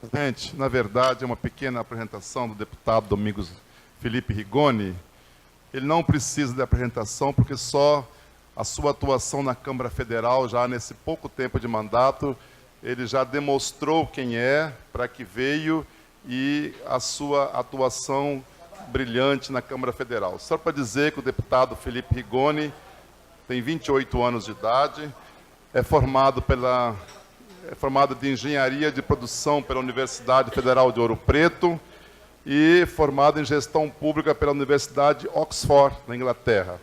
Presidente, na verdade, é uma pequena apresentação do deputado Domingos Felipe Rigoni. Ele não precisa de apresentação, porque só a sua atuação na Câmara Federal, já nesse pouco tempo de mandato, ele já demonstrou quem é, para que veio e a sua atuação brilhante na Câmara Federal. Só para dizer que o deputado Felipe Rigoni tem 28 anos de idade, é formado de Engenharia de Produção pela Universidade Federal de Ouro Preto e formado em Gestão Pública pela Universidade Oxford, na Inglaterra.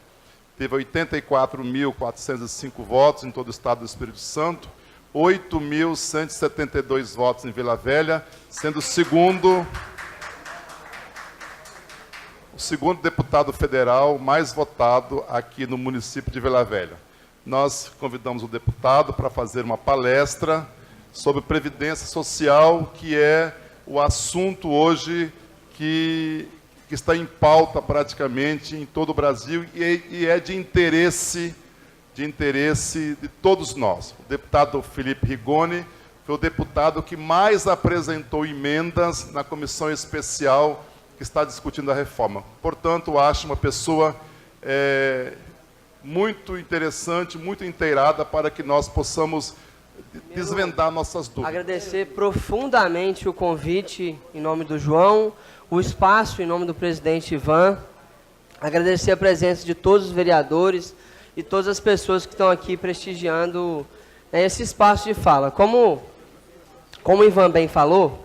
Teve 84.405 votos em todo o estado do Espírito Santo, 8.172 votos em Vila Velha, sendo o segundo deputado federal mais votado aqui no município de Vila Velha. Nós convidamos o deputado para fazer uma palestra sobre Previdência Social, que é o assunto hoje que está em pauta praticamente em todo o Brasil e é de interesse de todos nós. O deputado Felipe Rigoni foi o deputado que mais apresentou emendas na comissão especial que está discutindo a reforma. Portanto, acho uma pessoa muito interessante, muito inteirada para que nós possamos desvendar nossas dúvidas. Agradecer profundamente o convite em nome do João, o espaço em nome do presidente Ivan, agradecer a presença de todos os vereadores e todas as pessoas que estão aqui prestigiando esse espaço de fala. Como o Ivan bem falou,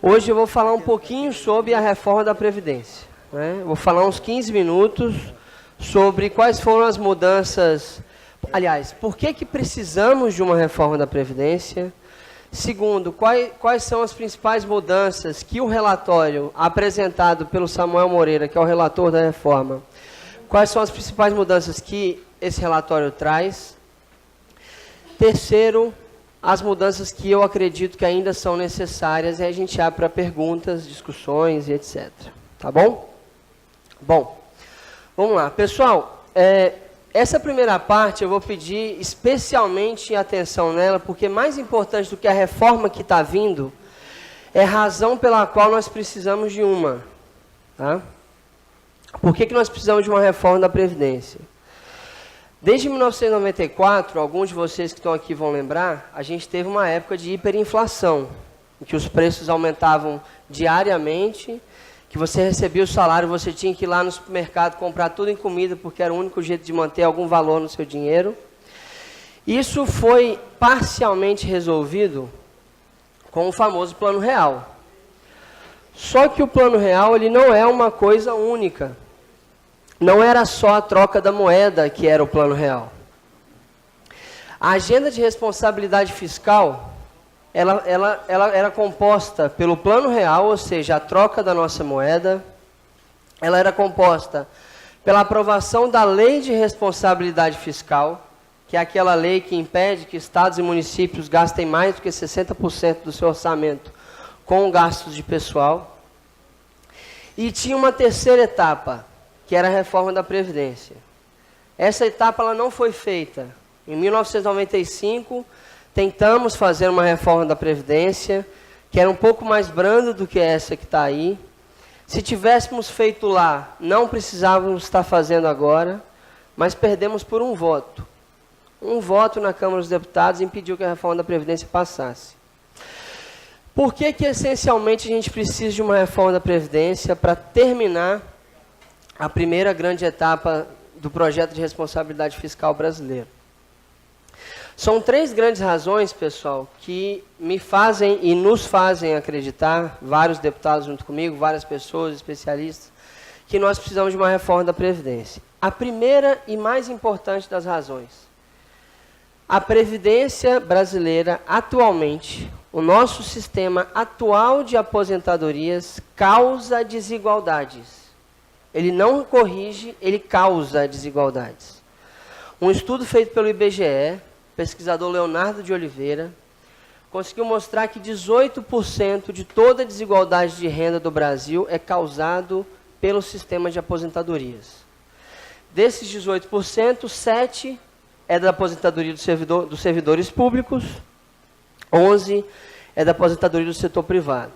hoje eu vou falar um pouquinho sobre a reforma da Previdência, né? Vou falar uns 15 minutos sobre quais foram as mudanças. Aliás, por que precisamos de uma reforma da Previdência? Segundo, quais são as principais mudanças que o relatório apresentado pelo Samuel Moreira, que é o relator da reforma, quais são as principais mudanças que esse relatório traz? Terceiro, as mudanças que eu acredito que ainda são necessárias, e a gente abre para perguntas, discussões e etc. Tá bom? Bom, vamos lá. Pessoal, essa primeira parte eu vou pedir especialmente atenção nela, porque mais importante do que a reforma que está vindo é a razão pela qual nós precisamos de uma. Tá? Por que nós precisamos de uma reforma da Previdência? Desde 1994, alguns de vocês que estão aqui vão lembrar, a gente teve uma época de hiperinflação, em que os preços aumentavam diariamente, que você recebia o salário, você tinha que ir lá no supermercado comprar tudo em comida, porque era o único jeito de manter algum valor no seu dinheiro. Isso foi parcialmente resolvido com o famoso Plano Real. Só que o Plano Real ele não é uma coisa única. Não era só a troca da moeda que era o Plano Real. A agenda de responsabilidade fiscal ela era composta pelo Plano Real, ou seja, a troca da nossa moeda. Ela era composta pela aprovação da Lei de Responsabilidade Fiscal, que é aquela lei que impede que estados e municípios gastem mais do que 60% do seu orçamento com gastos de pessoal. E tinha uma terceira etapa, que era a reforma da Previdência. Essa etapa ela não foi feita. Em 1995... tentamos fazer uma reforma da Previdência, que era um pouco mais branda do que essa que está aí. Se tivéssemos feito lá, não precisávamos estar fazendo agora, mas perdemos por um voto. Um voto na Câmara dos Deputados impediu que a reforma da Previdência passasse. Por que essencialmente a gente precisa de uma reforma da Previdência para terminar a primeira grande etapa do projeto de responsabilidade fiscal brasileiro? São três grandes razões, pessoal, que me fazem e nos fazem acreditar, vários deputados junto comigo, várias pessoas, especialistas, que nós precisamos de uma reforma da Previdência. A primeira e mais importante das razões. A Previdência brasileira, atualmente, o nosso sistema atual de aposentadorias causa desigualdades. Ele não corrige, ele causa desigualdades. Um estudo feito pelo IBGE, pesquisador Leonardo de Oliveira, conseguiu mostrar que 18% de toda a desigualdade de renda do Brasil é causado pelo sistema de aposentadorias. Desses 18%, 7% é da aposentadoria dos servidores públicos, 11% é da aposentadoria do setor privado.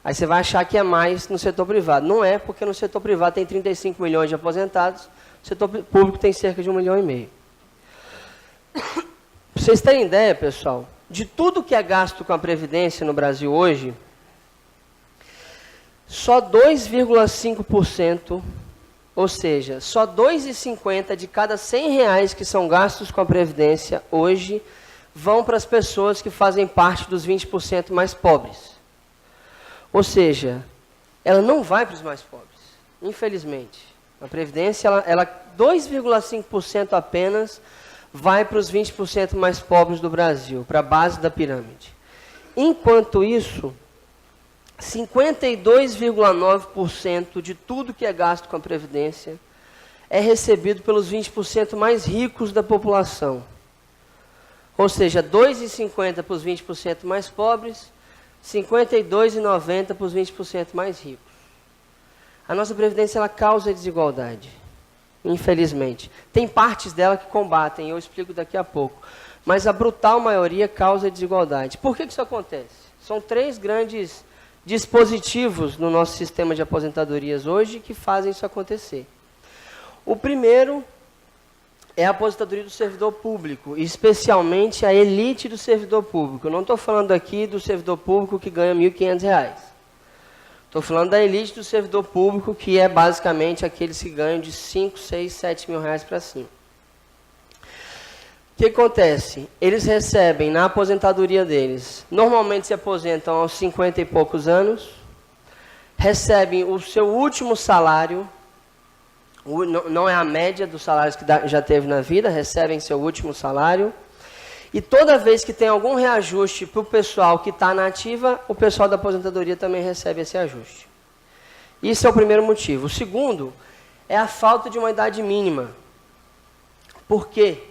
Aí você vai achar que é mais no setor privado. Não é, porque no setor privado tem 35 milhões de aposentados, no setor público tem cerca de 1,5 milhão. Para vocês terem ideia, pessoal, de tudo que é gasto com a Previdência no Brasil hoje, só 2,5%, ou seja, só 2,50 de cada R$100 que são gastos com a Previdência hoje vão para as pessoas que fazem parte dos 20% mais pobres. Ou seja, ela não vai para os mais pobres, infelizmente. A Previdência, ela 2,5% apenas vai para os 20% mais pobres do Brasil, para a base da pirâmide. Enquanto isso, 52,9% de tudo que é gasto com a Previdência é recebido pelos 20% mais ricos da população. Ou seja, 2,50 para os 20% mais pobres, 52,90 para os 20% mais ricos. A nossa Previdência, ela causa desigualdade, infelizmente. Tem partes dela que combatem, eu explico daqui a pouco. Mas a brutal maioria causa desigualdade. Por que isso acontece? São 3 grandes dispositivos no nosso sistema de aposentadorias hoje que fazem isso acontecer. O primeiro é a aposentadoria do servidor público, especialmente a elite do servidor público. Eu não estou falando aqui do servidor público que ganha R$1.500. Estou falando da elite do servidor público, que é basicamente aqueles que ganham de 5, 6, 7 mil reais para cima. O que acontece? Eles recebem na aposentadoria deles, normalmente se aposentam aos 50 e poucos anos, recebem o seu último salário, não é a média dos salários que já teve na vida, recebem seu último salário, e toda vez que tem algum reajuste para o pessoal que está na ativa, o pessoal da aposentadoria também recebe esse ajuste. Isso é o primeiro motivo. O segundo é a falta de uma idade mínima. Por quê?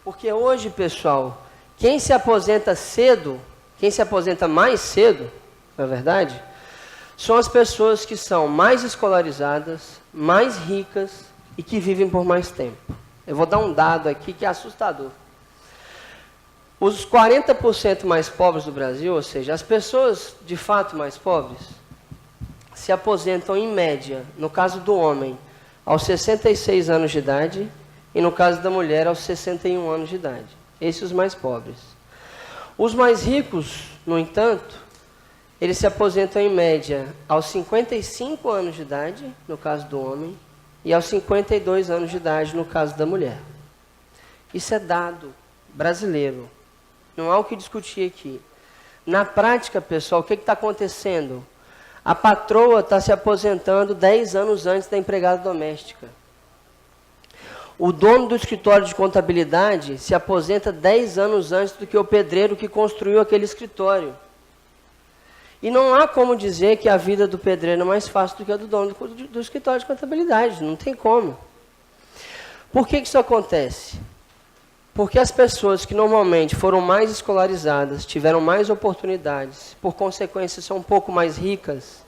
Porque hoje, pessoal, quem se aposenta cedo, quem se aposenta mais cedo, na verdade, são as pessoas que são mais escolarizadas, mais ricas e que vivem por mais tempo. Eu vou dar um dado aqui que é assustador. Os 40% mais pobres do Brasil, ou seja, as pessoas de fato mais pobres, se aposentam em média, no caso do homem, aos 66 anos de idade, e no caso da mulher, aos 61 anos de idade. Esses os mais pobres. Os mais ricos, no entanto, eles se aposentam em média aos 55 anos de idade, no caso do homem, e aos 52 anos de idade, no caso da mulher. Isso é dado brasileiro. Não há o que discutir aqui. Na prática, pessoal, o que está acontecendo? A patroa está se aposentando 10 anos antes da empregada doméstica. O dono do escritório de contabilidade se aposenta 10 anos antes do que o pedreiro que construiu aquele escritório. E não há como dizer que a vida do pedreiro é mais fácil do que a do dono do escritório de contabilidade. Não tem como. Por que isso acontece? Porque as pessoas que normalmente foram mais escolarizadas, tiveram mais oportunidades, por consequência são um pouco mais ricas,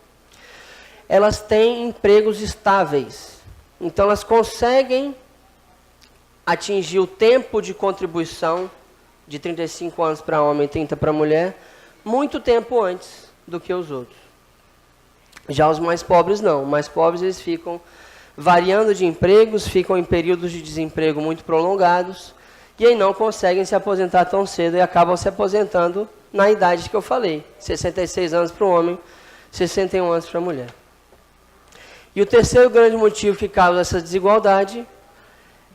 elas têm empregos estáveis. Então elas conseguem atingir o tempo de contribuição de 35 anos para homem e 30 para mulher, muito tempo antes do que os outros. Já os mais pobres não. Os mais pobres eles ficam variando de empregos, ficam em períodos de desemprego muito prolongados, e aí não conseguem se aposentar tão cedo e acabam se aposentando na idade que eu falei, 66 anos para o homem, 61 anos para a mulher. E o terceiro grande motivo que causa essa desigualdade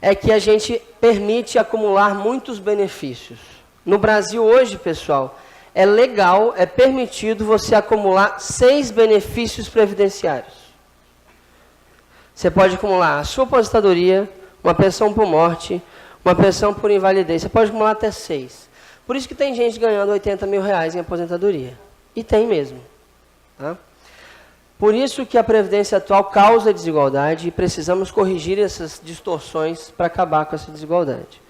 é que a gente permite acumular muitos benefícios. No Brasil hoje, pessoal, é legal, é permitido você acumular 6 benefícios previdenciários. Você pode acumular a sua aposentadoria, uma pensão por morte, uma pensão por invalidez. Você pode acumular até 6. Por isso que tem gente ganhando 80 mil reais em aposentadoria. E tem mesmo. Tá? Por isso que a Previdência atual causa desigualdade e precisamos corrigir essas distorções para acabar com essa desigualdade.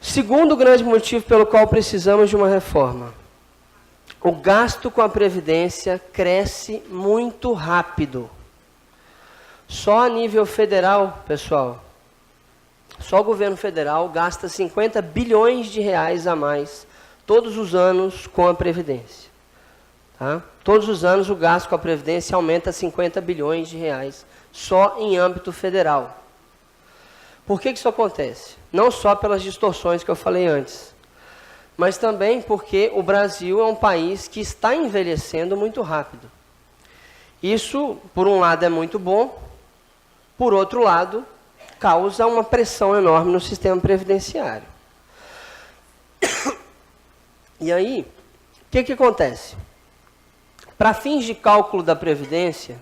Segundo grande motivo pelo qual precisamos de uma reforma. O gasto com a Previdência cresce muito rápido. Só a nível federal, pessoal, só o governo federal gasta 50 bilhões de reais a mais todos os anos com a Previdência. Tá? Todos os anos o gasto com a Previdência aumenta 50 bilhões de reais, só em âmbito federal. Por que isso acontece? Não só pelas distorções que eu falei antes, mas também porque o Brasil é um país que está envelhecendo muito rápido. Isso, por um lado, é muito bom, por outro lado, causa uma pressão enorme no sistema previdenciário. E aí, o que acontece? Para fins de cálculo da Previdência,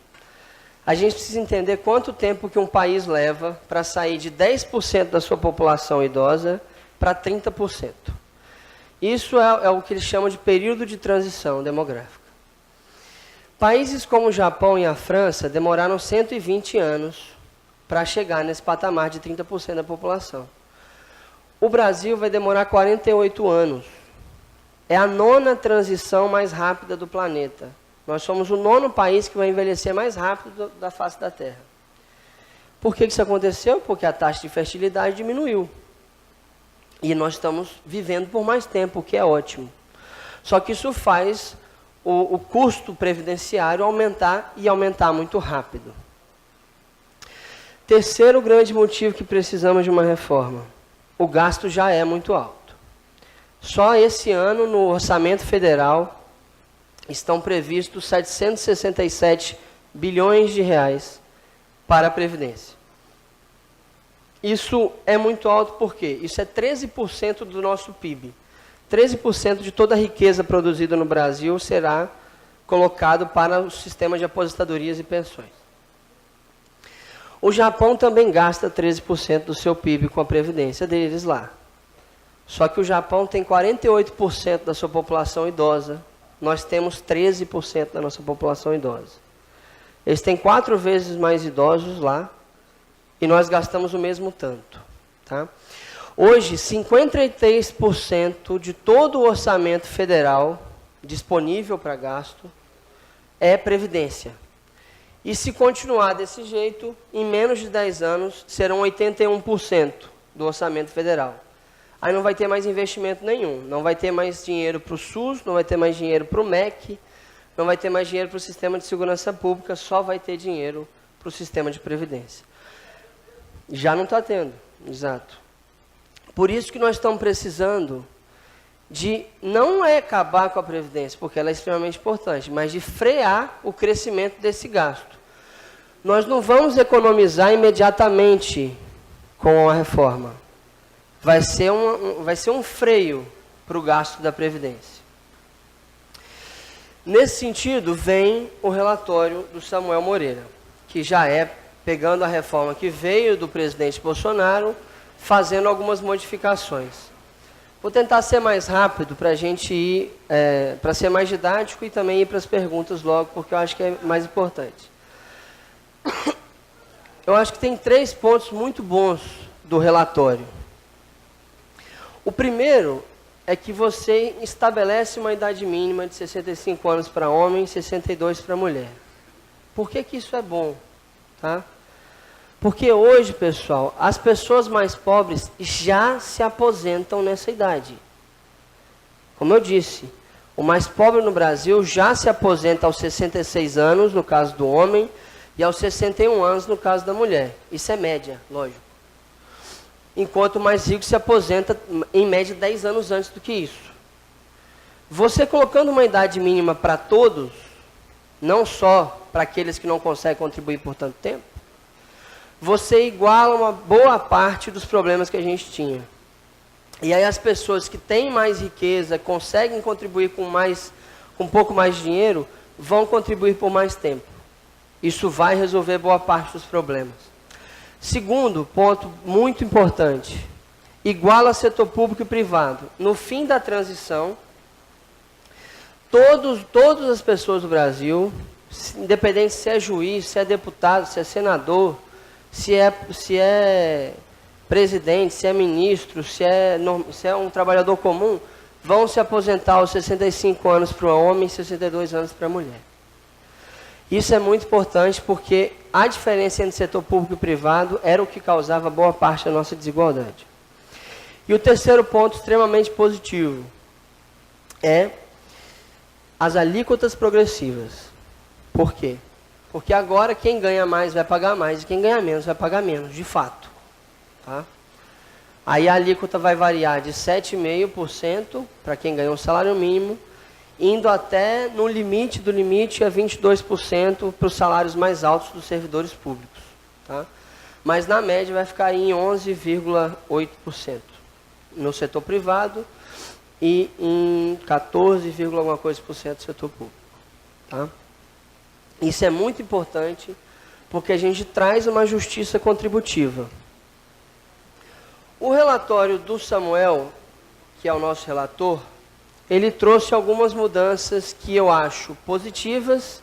a gente precisa entender quanto tempo que um país leva para sair de 10% da sua população idosa para 30%. Isso é o que eles chamam de período de transição demográfica. Países como o Japão e a França demoraram 120 anos para chegar nesse patamar de 30% da população. O Brasil vai demorar 48 anos. É a 9ª transição mais rápida do planeta. Nós somos o 9º país que vai envelhecer mais rápido da face da Terra. Por que isso aconteceu? Porque a taxa de fertilidade diminuiu. E nós estamos vivendo por mais tempo, o que é ótimo. Só que isso faz o custo previdenciário aumentar e aumentar muito rápido. Terceiro grande motivo que precisamos de uma reforma. O gasto já é muito alto. Só esse ano, no orçamento federal, estão previstos 767 bilhões de reais para a Previdência. Isso é muito alto porque isso é 13% do nosso PIB. 13% de toda a riqueza produzida no Brasil será colocado para o sistema de aposentadorias e pensões. O Japão também gasta 13% do seu PIB com a Previdência deles lá. Só que o Japão tem 48% da sua população idosa. Nós temos 13% da nossa população idosa. Eles têm 4 vezes mais idosos lá e nós gastamos o mesmo tanto. Tá? Hoje, 53% de todo o orçamento federal disponível para gasto é Previdência. E se continuar desse jeito, em menos de 10 anos, serão 81% do orçamento federal. Aí não vai ter mais investimento nenhum, não vai ter mais dinheiro para o SUS, não vai ter mais dinheiro para o MEC, não vai ter mais dinheiro para o sistema de segurança pública, só vai ter dinheiro para o sistema de previdência. Já não está tendo, exato. Por isso que nós estamos precisando de, não é acabar com a Previdência, porque ela é extremamente importante, mas de frear o crescimento desse gasto. Nós não vamos economizar imediatamente com a reforma. Vai ser um freio para o gasto da Previdência. Nesse sentido, vem o relatório do Samuel Moreira, que já é pegando a reforma que veio do presidente Bolsonaro, fazendo algumas modificações. Vou tentar ser mais rápido para a gente ir, para ser mais didático e também ir para as perguntas logo, porque eu acho que é mais importante. Eu acho que tem 3 pontos muito bons do relatório. O primeiro é que você estabelece uma idade mínima de 65 anos para homem e 62 para mulher. Por que isso é bom? Tá? Porque hoje, pessoal, as pessoas mais pobres já se aposentam nessa idade. Como eu disse, o mais pobre no Brasil já se aposenta aos 66 anos, no caso do homem, e aos 61 anos, no caso da mulher. Isso é média, lógico. Enquanto o mais rico se aposenta, em média, 10 anos antes do que isso. Você colocando uma idade mínima para todos, não só para aqueles que não conseguem contribuir por tanto tempo, você iguala uma boa parte dos problemas que a gente tinha. E aí as pessoas que têm mais riqueza, conseguem contribuir com um pouco mais de dinheiro, vão contribuir por mais tempo. Isso vai resolver boa parte dos problemas. Segundo ponto muito importante, iguala setor público e privado. No fim da transição, todas as pessoas do Brasil, independente se é juiz, se é deputado, se é senador, se é presidente, se é ministro, se é um trabalhador comum, vão se aposentar aos 65 anos para o homem e 62 anos para a mulher. Isso é muito importante porque a diferença entre setor público e privado era o que causava boa parte da nossa desigualdade. E o terceiro ponto extremamente positivo. é as alíquotas progressivas. Por quê? Porque agora quem ganha mais vai pagar mais e quem ganha menos vai pagar menos, de fato. Tá? Aí a alíquota vai variar de 7,5% para quem ganha um salário mínimo, indo até, no limite do limite, a 22% para os salários mais altos dos servidores públicos. Tá? Mas na média vai ficar em 11,8% no setor privado e em 14, alguma coisa por cento do setor público. Tá? Isso é muito importante porque a gente traz uma justiça contributiva. O relatório do Samuel, que é o nosso relator, ele trouxe algumas mudanças que eu acho positivas,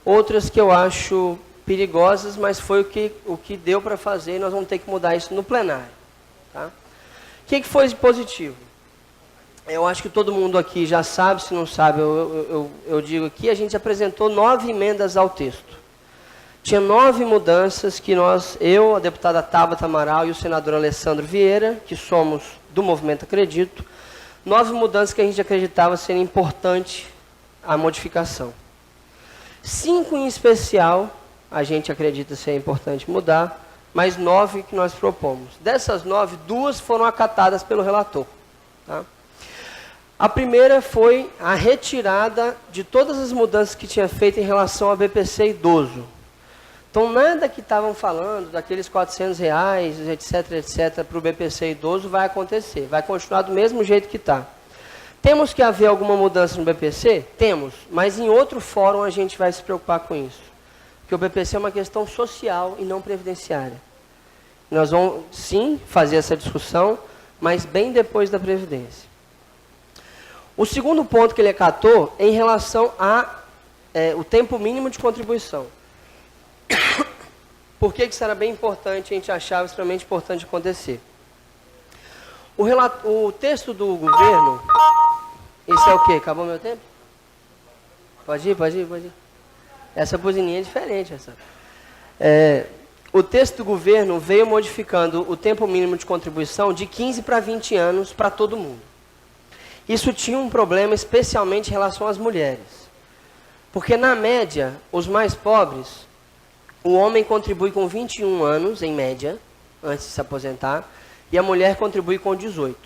outras que eu acho perigosas, mas foi o que deu para fazer e nós vamos ter que mudar isso no plenário. Tá? O que foi de positivo? Eu acho que todo mundo aqui já sabe, se não sabe, eu digo aqui, a gente apresentou 9 emendas ao texto. Tinha 9 mudanças que eu, a deputada Tabata Amaral e o senador Alessandro Vieira, que somos do Movimento Acredito, 9 mudanças que a gente acreditava serem importante a modificação. 5 em especial, a gente acredita ser importante mudar, mas 9 que nós propomos. Dessas 9, 2 foram acatadas pelo relator. Tá? A primeira foi a retirada de todas as mudanças que tinha feito em relação ao BPC idoso. Então, nada que estavam falando, daqueles R$400, etc., para o BPC idoso, vai acontecer. Vai continuar do mesmo jeito que está. Temos que haver alguma mudança no BPC? Temos, mas em outro fórum a gente vai se preocupar com isso. Porque o BPC é uma questão social e não previdenciária. Nós vamos, sim, fazer essa discussão, mas bem depois da Previdência. O segundo ponto que ele acatou é em relação ao tempo mínimo de contribuição. Por que isso era bem importante, a gente achava extremamente importante acontecer? O texto do governo, esse é o quê? Acabou meu tempo? Pode ir. Essa buzininha é diferente. O texto do governo veio modificando o tempo mínimo de contribuição de 15 para 20 anos para todo mundo. Isso tinha um problema especialmente em relação às mulheres. Porque, na média, os mais pobres, o homem contribui com 21 anos, em média, antes de se aposentar, e a mulher contribui com 18.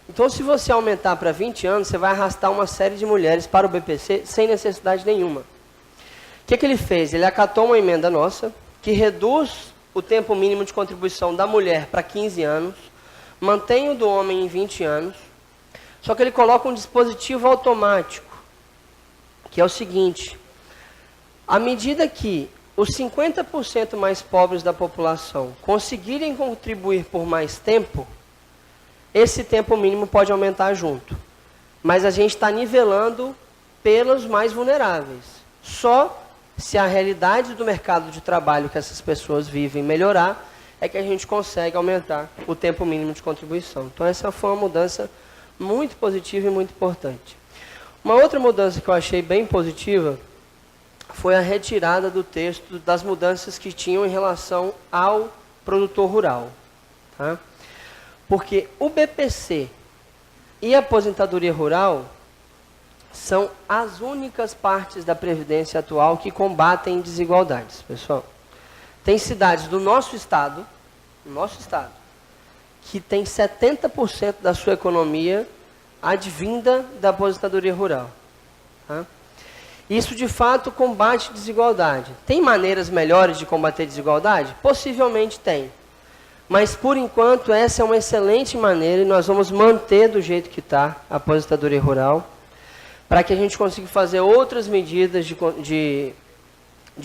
Então, se você aumentar para 20 anos, você vai arrastar uma série de mulheres para o BPC sem necessidade nenhuma. O que ele fez? Ele acatou uma emenda nossa, que reduz o tempo mínimo de contribuição da mulher para 15 anos, mantém o do homem em 20 anos, só que ele coloca um dispositivo automático, que é o seguinte: à medida que os 50% mais pobres da população conseguirem contribuir por mais tempo, esse tempo mínimo pode aumentar junto. Mas a gente está nivelando pelos mais vulneráveis. Só se a realidade do mercado de trabalho que essas pessoas vivem melhorar, é que a gente consegue aumentar o tempo mínimo de contribuição. Então essa foi uma mudança muito positiva e muito importante. Uma outra mudança que eu achei bem positiva foi a retirada do texto das mudanças que tinham em relação ao produtor rural. Tá? Porque o BPC e a aposentadoria rural são as únicas partes da Previdência atual que combatem desigualdades, pessoal. Tem cidades do nosso estado, que tem 70% da sua economia advinda da aposentadoria rural. Tá? Isso, de fato, combate desigualdade. Tem maneiras melhores de combater desigualdade? Possivelmente tem. Mas, por enquanto, essa é uma excelente maneira e nós vamos manter do jeito que está a aposentadoria rural, para que a gente consiga fazer outras medidas de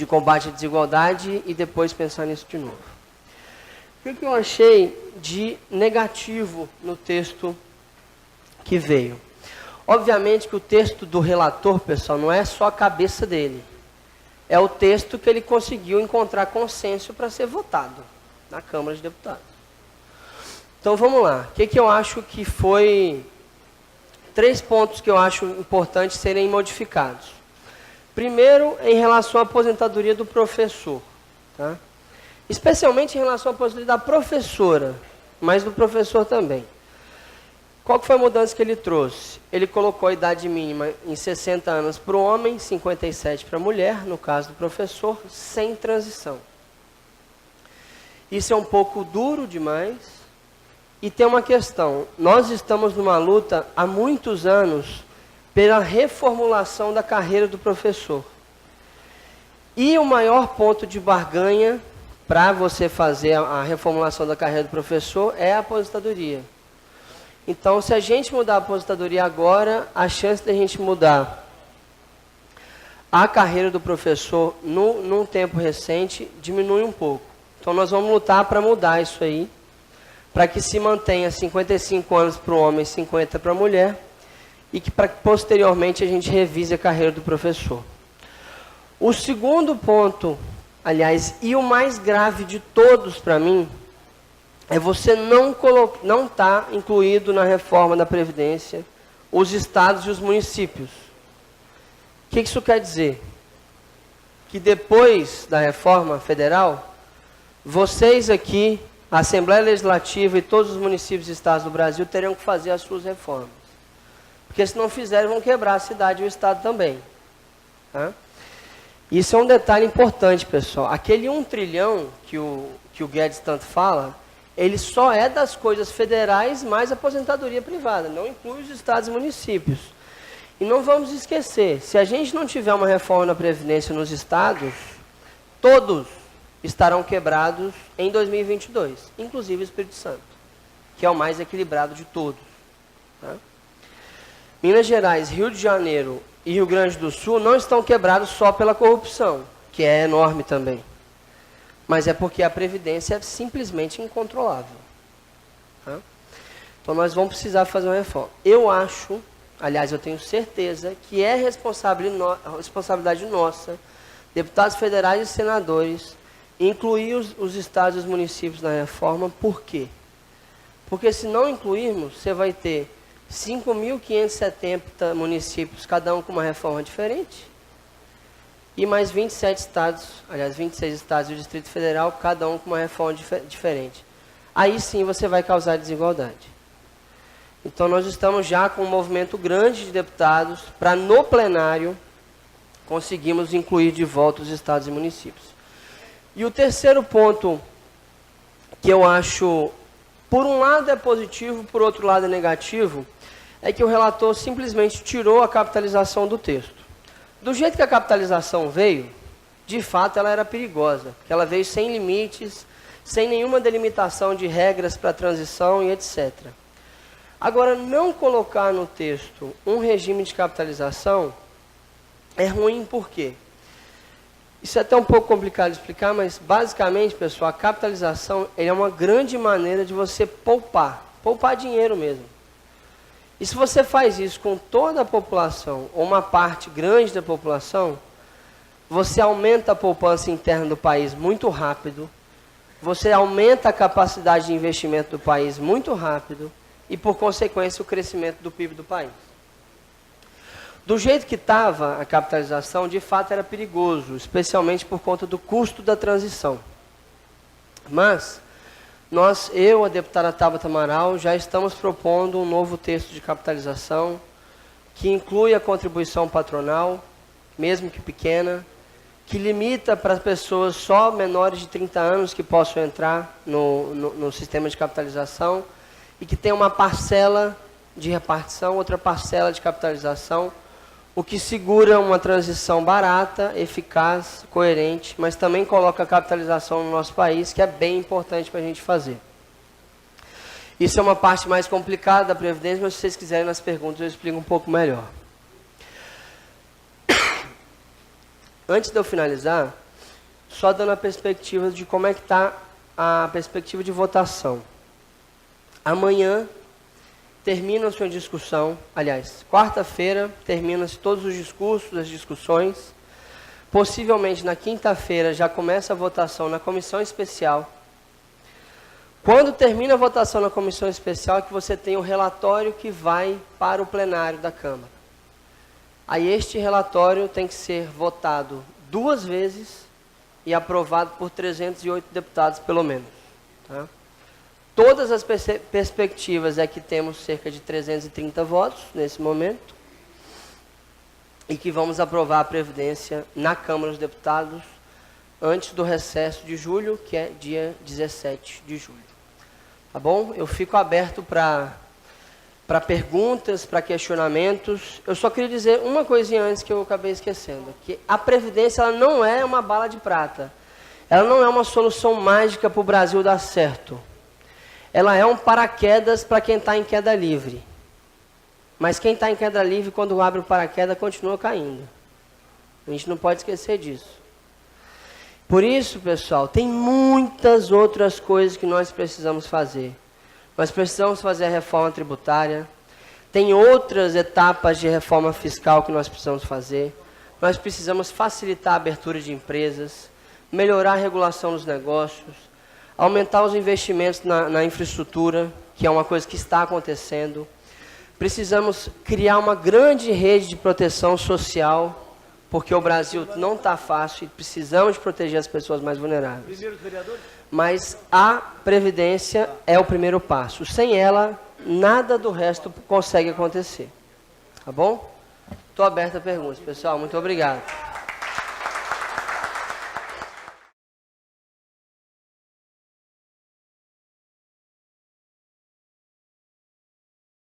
combate à desigualdade e depois pensar nisso de novo. O que eu achei de negativo no texto que veio? Obviamente que o texto do relator, pessoal, não é só a cabeça dele. É o texto que ele conseguiu encontrar consenso para ser votado na Câmara de Deputados. Então vamos lá. O que eu acho que foi... 3 pontos que eu acho importantes serem modificados. Primeiro, em relação à aposentadoria do professor. Tá? Especialmente em relação à aposentadoria da professora, mas do professor também. Qual que foi a mudança que ele trouxe? Ele colocou a idade mínima em 60 anos para o homem, 57 para a mulher, no caso do professor, sem transição. Isso é um pouco duro demais. E tem uma questão, nós estamos numa luta há muitos anos pela reformulação da carreira do professor. E o maior ponto de barganha para você fazer a reformulação da carreira do professor é a aposentadoria. Então, se a gente mudar a aposentadoria agora, a chance de a gente mudar a carreira do professor num tempo recente diminui um pouco. Então, nós vamos lutar para mudar isso aí, para que se mantenha 55 anos para o homem e 50 para a mulher, e que posteriormente a gente revise a carreira do professor. O segundo ponto, aliás, e o mais grave de todos para mim, é você não tá incluído na reforma da Previdência os estados e os municípios. O que isso quer dizer? Que depois da reforma federal, vocês aqui, a Assembleia Legislativa e todos os municípios e estados do Brasil terão que fazer as suas reformas. Porque se não fizerem, vão quebrar a cidade e o estado também. Tá? Isso é um detalhe importante, pessoal. Aquele 1 trilhão que o Guedes tanto fala, ele só é das coisas federais mais aposentadoria privada, não inclui os estados e municípios. E não vamos esquecer, se a gente não tiver uma reforma na Previdência nos estados, todos estarão quebrados em 2022, inclusive o Espírito Santo, que é o mais equilibrado de todos. Tá? Minas Gerais, Rio de Janeiro e Rio Grande do Sul não estão quebrados só pela corrupção, que é enorme também. Mas é porque a Previdência é simplesmente incontrolável. Tá? Então nós vamos precisar fazer uma reforma. Eu acho, aliás, eu tenho certeza, que é responsabilidade nossa, deputados federais e senadores, incluir os estados e os municípios na reforma. Por quê? Porque se não incluirmos, você vai ter 5.570 municípios, cada um com uma reforma diferente, e mais 27 estados, aliás, 26 estados e o Distrito Federal, cada um com uma reforma diferente. Aí sim você vai causar desigualdade. Então nós estamos já com um movimento grande de deputados para, no plenário, conseguirmos incluir de volta os estados e municípios. E o terceiro ponto, que eu acho, por um lado é positivo, por outro lado é negativo, é que o relator simplesmente tirou a capitalização do texto. Do jeito que a capitalização veio, de fato ela era perigosa, porque ela veio sem limites, sem nenhuma delimitação de regras para transição e etc. Agora, não colocar no texto um regime de capitalização é ruim por quê? Isso é até um pouco complicado de explicar, mas basicamente, pessoal, a capitalização é uma grande maneira de você poupar dinheiro mesmo. E se você faz isso com toda a população, ou uma parte grande da população, você aumenta a poupança interna do país muito rápido, você aumenta a capacidade de investimento do país muito rápido, e por consequência o crescimento do PIB do país. Do jeito que estava a capitalização, de fato era perigoso, especialmente por conta do custo da transição. Mas eu, a deputada Tabata Amaral, já estamos propondo um novo texto de capitalização que inclui a contribuição patronal, mesmo que pequena, que limita para as pessoas só menores de 30 anos que possam entrar no sistema de capitalização e que tem uma parcela de repartição, outra parcela de capitalização, o que segura uma transição barata, eficaz, coerente, mas também coloca a capitalização no nosso país, que é bem importante para a gente fazer. Isso é uma parte mais complicada da Previdência, mas se vocês quiserem nas perguntas eu explico um pouco melhor. Antes de eu finalizar, só dando a perspectiva de como é que está a perspectiva de votação. Amanhã termina a sua discussão, aliás, quarta-feira termina-se todos os discursos, as discussões. Possivelmente na quinta-feira já começa a votação na comissão especial. Quando termina a votação na comissão especial é que você tem o relatório que vai para o plenário da Câmara. Aí este relatório tem que ser votado 2 vezes e aprovado por 308 deputados pelo menos. Tá? Todas as perspectivas é que temos cerca de 330 votos nesse momento e que vamos aprovar a Previdência na Câmara dos Deputados antes do recesso de julho, que é dia 17 de julho. Tá bom? Eu fico aberto para perguntas, para questionamentos. Eu só queria dizer uma coisinha antes que eu acabei esquecendo, que a Previdência ela não é uma bala de prata. Ela não é uma solução mágica para o Brasil dar certo. Ela é um paraquedas para quem está em queda livre. Mas quem está em queda livre, quando abre o paraquedas, continua caindo. A gente não pode esquecer disso. Por isso, pessoal, tem muitas outras coisas que nós precisamos fazer. Nós precisamos fazer a reforma tributária. Tem outras etapas de reforma fiscal que nós precisamos fazer. Nós precisamos facilitar a abertura de empresas, melhorar a regulação dos negócios, aumentar os investimentos na infraestrutura, que é uma coisa que está acontecendo. Precisamos criar uma grande rede de proteção social, porque o Brasil não está fácil e precisamos proteger as pessoas mais vulneráveis. Mas a Previdência é o primeiro passo. Sem ela, nada do resto consegue acontecer. Tá bom? Estou aberto a perguntas, pessoal. Muito obrigado.